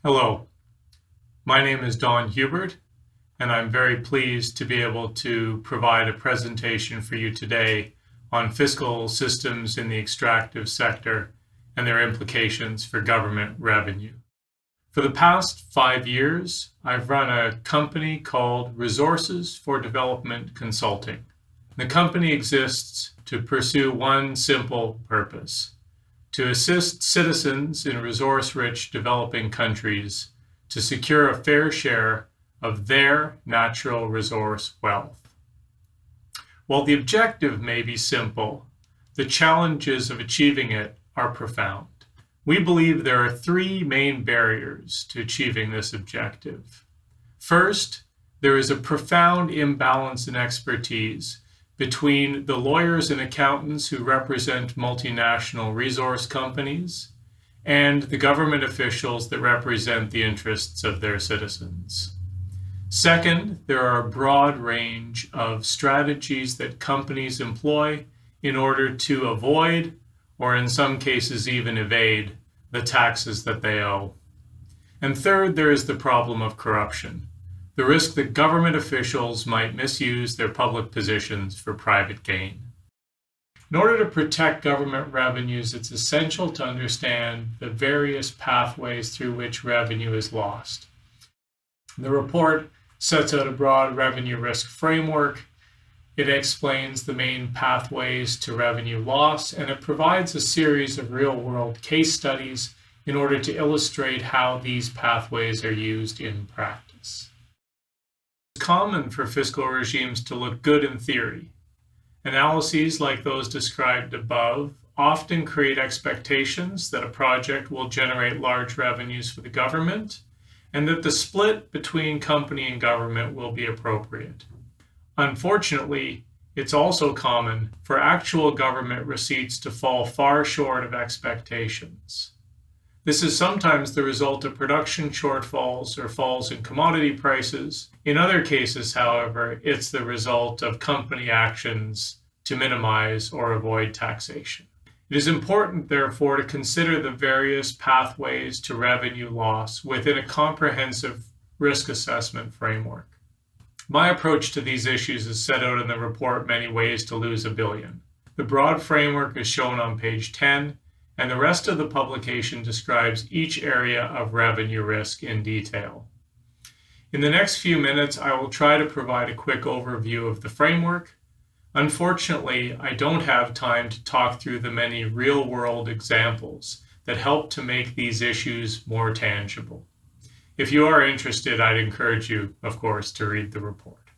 Hello, my name is Don Hubert, and I'm very pleased to be able to provide a presentation for you today on fiscal systems in the extractive sector and their implications for government revenue. For the past 5 years, I've run a company called Resources for Development Consulting. The company exists to pursue one simple purpose: to assist citizens in resource-rich developing countries to secure a fair share of their natural resource wealth. While the objective may be simple, the challenges of achieving it are profound. We believe there are 3 main barriers to achieving this objective. First, there is a profound imbalance in expertise between the lawyers and accountants who represent multinational resource companies and the government officials that represent the interests of their citizens. Second, there are a broad range of strategies that companies employ in order to avoid, or in some cases even evade, the taxes that they owe. And third, there is the problem of corruption, the risk that government officials might misuse their public positions for private gain. In order to protect government revenues, it's essential to understand the various pathways through which revenue is lost. The report sets out a broad revenue risk framework. It explains the main pathways to revenue loss, and it provides a series of real-world case studies in order to illustrate how these pathways are used in practice. It's common for fiscal regimes to look good in theory. Analyses like those described above often create expectations that a project will generate large revenues for the government and that the split between company and government will be appropriate. Unfortunately, it's also common for actual government receipts to fall far short of expectations. This is sometimes the result of production shortfalls or falls in commodity prices. In other cases, however, it's the result of company actions to minimize or avoid taxation. It is important, therefore, to consider the various pathways to revenue loss within a comprehensive risk assessment framework. My approach to these issues is set out in the report Many Ways to Lose $1 Billion. The broad framework is shown on page 10, and the rest of the publication describes each area of revenue risk in detail. In the next few minutes, I will try to provide a quick overview of the framework. Unfortunately, I don't have time to talk through the many real-world examples that help to make these issues more tangible. If you are interested, I'd encourage you, of course, to read the report.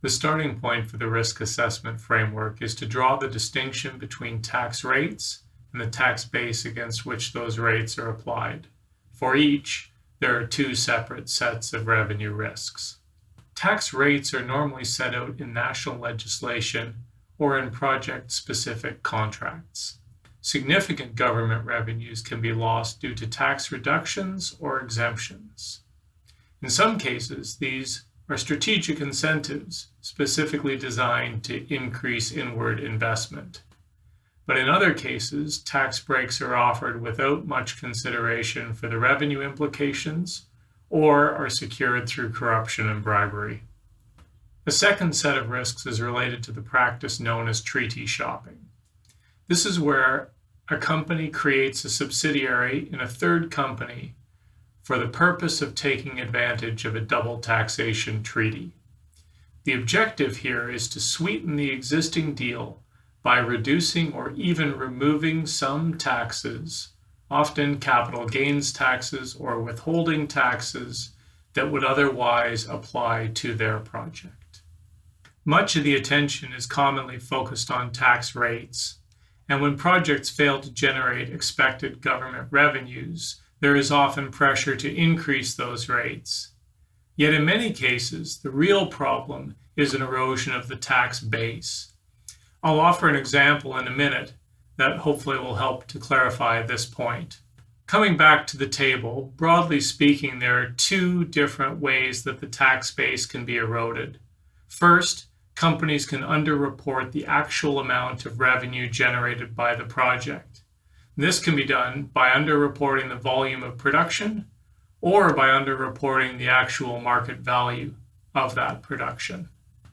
The starting point for the risk assessment framework is to draw the distinction between tax rates and the tax base against which those rates are applied. For each, there are 2 separate sets of revenue risks. Tax rates are normally set out in national legislation or in project-specific contracts. Significant government revenues can be lost due to tax reductions or exemptions. In some cases, these are strategic incentives specifically designed to increase inward investment. But in other cases, tax breaks are offered without much consideration for the revenue implications or are secured through corruption and bribery. The second set of risks is related to the practice known as treaty shopping. This is where a company creates a subsidiary in a third company for the purpose of taking advantage of a double taxation treaty. The objective here is to sweeten the existing deal by reducing or even removing some taxes, often capital gains taxes or withholding taxes, that would otherwise apply to their project. Much of the attention is commonly focused on tax rates, and when projects fail to generate expected government revenues, there is often pressure to increase those rates. Yet in many cases, the real problem is an erosion of the tax base. I'll offer an example in a minute that hopefully will help to clarify this point. Coming back to the table, broadly speaking, there are 2 different ways that the tax base can be eroded. First, companies can underreport the actual amount of revenue generated by the project. This can be done by underreporting the volume of production or by underreporting the actual market value of that production.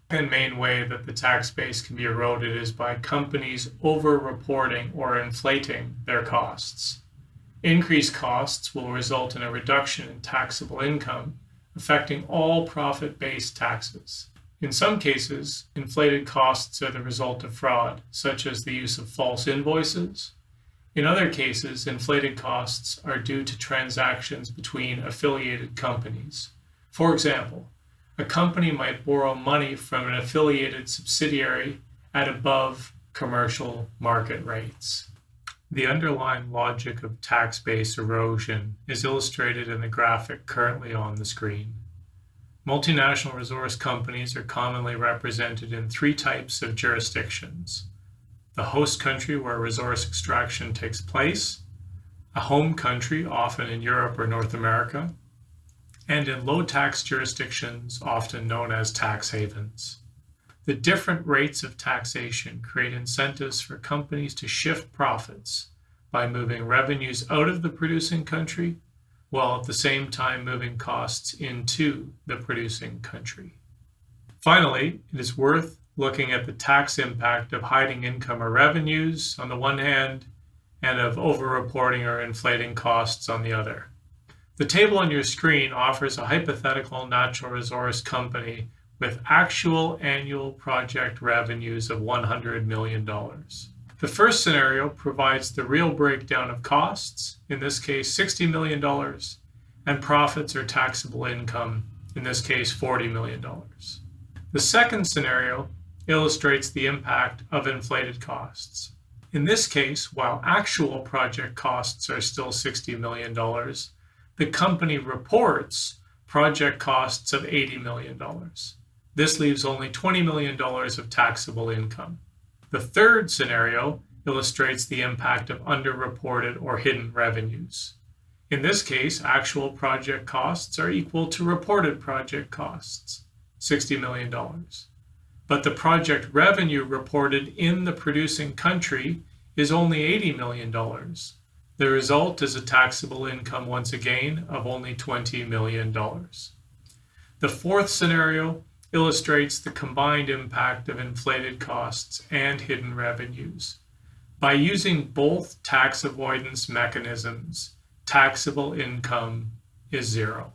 The main way that the tax base can be eroded is by companies over-reporting or inflating their costs. Increased costs will result in a reduction in taxable income, affecting all profit-based taxes. In some cases, inflated costs are the result of fraud, such as the use of false invoices. In other cases, inflated costs are due to transactions between affiliated companies. For example, a company might borrow money from an affiliated subsidiary at above commercial market rates. The underlying logic of tax base erosion is illustrated in the graphic currently on the screen. Multinational resource companies are commonly represented in three types of jurisdictions: the host country where resource extraction takes place, a home country, often in Europe or North America, and in low tax jurisdictions, often known as tax havens. The different rates of taxation create incentives for companies to shift profits by moving revenues out of the producing country, while at the same time moving costs into the producing country. Finally, it is worth looking at the tax impact of hiding income or revenues on the one hand, and of over-reporting or inflating costs on the other. The table on your screen offers a hypothetical natural resource company with actual annual project revenues of $100 million. The first scenario provides the real breakdown of costs, in this case $60 million, and profits or taxable income, in this case $40 million. The second scenario illustrates the impact of inflated costs. In this case, while actual project costs are still $60 million, the company reports project costs of $80 million. This leaves only $20 million of taxable income. The third scenario illustrates the impact of underreported or hidden revenues. In this case, actual project costs are equal to reported project costs, $60 million. But the project revenue reported in the producing country is only $80 million. The result is a taxable income, once again, of only $20 million. The fourth scenario illustrates the combined impact of inflated costs and hidden revenues. By using both tax avoidance mechanisms, taxable income is zero.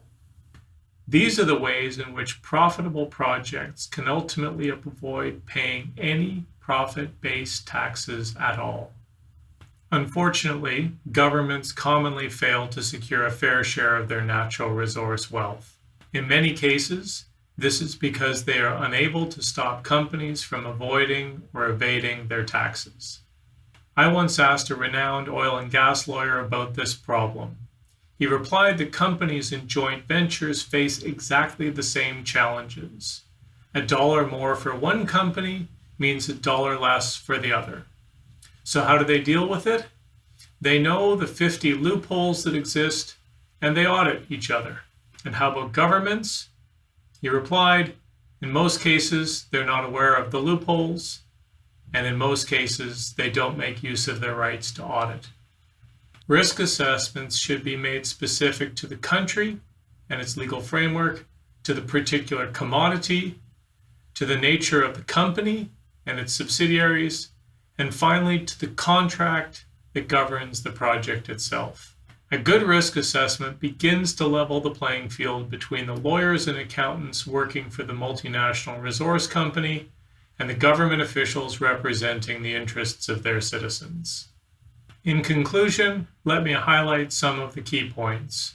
These are the ways in which profitable projects can ultimately avoid paying any profit-based taxes at all. Unfortunately, governments commonly fail to secure a fair share of their natural resource wealth. In many cases, this is because they are unable to stop companies from avoiding or evading their taxes. I once asked a renowned oil and gas lawyer about this problem. He replied that companies in joint ventures face exactly the same challenges. $1 more for one company means $1 less for the other. So how do they deal with it? They know the 50 loopholes that exist, and they audit each other. And how about governments? He replied, in most cases, they're not aware of the loopholes, and in most cases, they don't make use of their rights to audit. Risk assessments should be made specific to the country and its legal framework, to the particular commodity, to the nature of the company and its subsidiaries, and finally to the contract that governs the project itself. A good risk assessment begins to level the playing field between the lawyers and accountants working for the multinational resource company and the government officials representing the interests of their citizens. In conclusion, let me highlight some of the key points.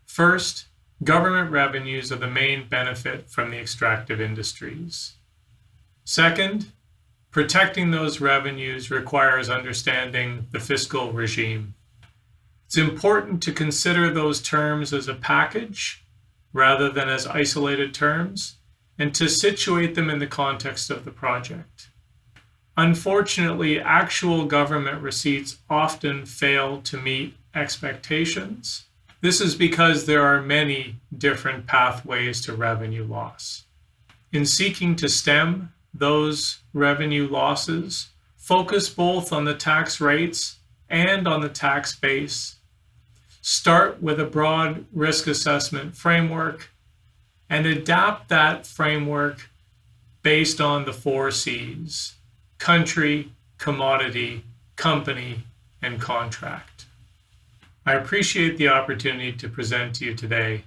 First, government revenues are the main benefit from the extractive industries. Second, protecting those revenues requires understanding the fiscal regime. It's important to consider those terms as a package rather than as isolated terms, and to situate them in the context of the project. Unfortunately, actual government receipts often fail to meet expectations. This is because there are many different pathways to revenue loss. In seeking to stem those revenue losses, focus both on the tax rates and on the tax base. start with a broad risk assessment framework and adapt that framework based on the 4 C's: country, commodity, company, and contract. I appreciate the opportunity to present to you today,